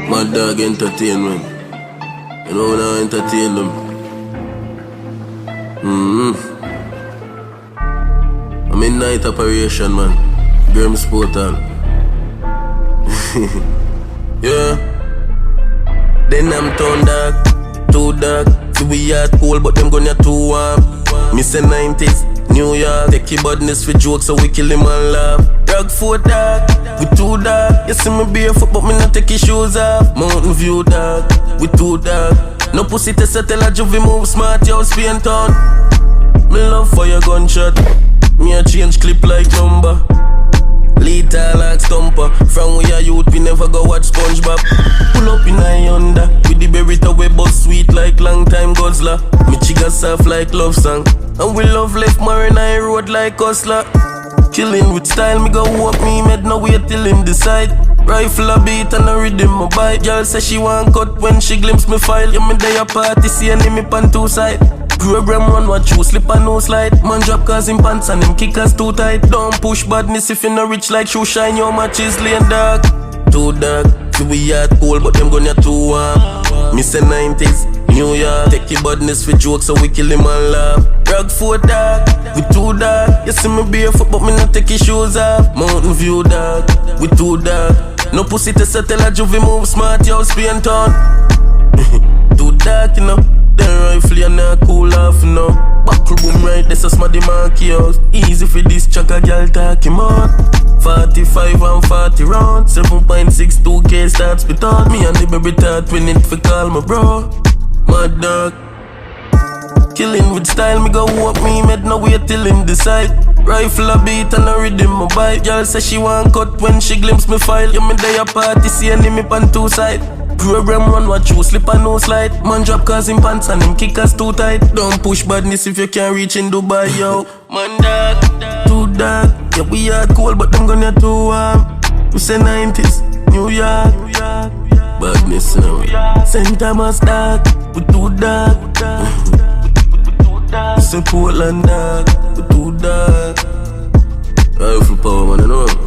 Mad Dog Entertainment. You know when I entertain them. I'm in night operation, man. Grims Portal. Yeah. Then I'm turned dark, too dark. See we hard cold, but them gonna too warm. Me say 90s, New York. Take your badness for jokes, so we kill him and laugh. Rockford dark, we too dark. You see me barefoot, but me not take your shoes off. Mountain View dark, we too dark. No pussy test, I tell a juvie move smart, yo, Spain town. Me love for your gunshot. Me a change clip like number. Lethal like stumper. From we a youth, we never go watch SpongeBob. Pull up in a Honda with the Beretta we bust sweet like long time guzzler. Me chigga soft like love song. And we love left Marina road like hustler. Killing with style, me go walk me mad, no wait till him decide. Rifle a beat and a rhythm my bite. Girl say she want cut when she glimpse me file. Yeah, me day a party, see me pan two side. Program one watch you slip and no slide. Man drop cause him pants and him kickers too tight. Don't push badness if you no rich like shoe shine. Your match is laying dark, too dark. See we hard cold but them gonna too warm. Me say 90s, New York. Take your badness for jokes so we kill him and laugh. Rockford dark, we too dark. You see me barefoot but me not take your shoes off. Mountain View dark, we too dark. No pussy test, I tell a juvie move smart, yo, Spain town. Too dark, you know. Then rifle you not cool off, you know. Buckle boom right, that's a smarty marky house. Easy for this chuck a girl talk him out. 45 and 40 round, 7.62K starts spit out. Me and the baby thought we need to call my bro. Mad Dog. Killing with style, me go walk me mad, no wait till him decide. Rifle a beat and a rhythm my bite. Girl say she want cut when she glimpse me file. Yeah, me day a party, see me pan two side. Program one watch you slip and no slide. Man drop cause him pants and him kickers too tight. Don't push badness if you can't reach in Dubai, yo. Man dark, too dark. Yeah, we hard cold but them gonna too warm. We say 90s, New York. Badness now. St. Thomas dark, we too dark. We say Portland dark, we too dark. Rifle power, man, you know.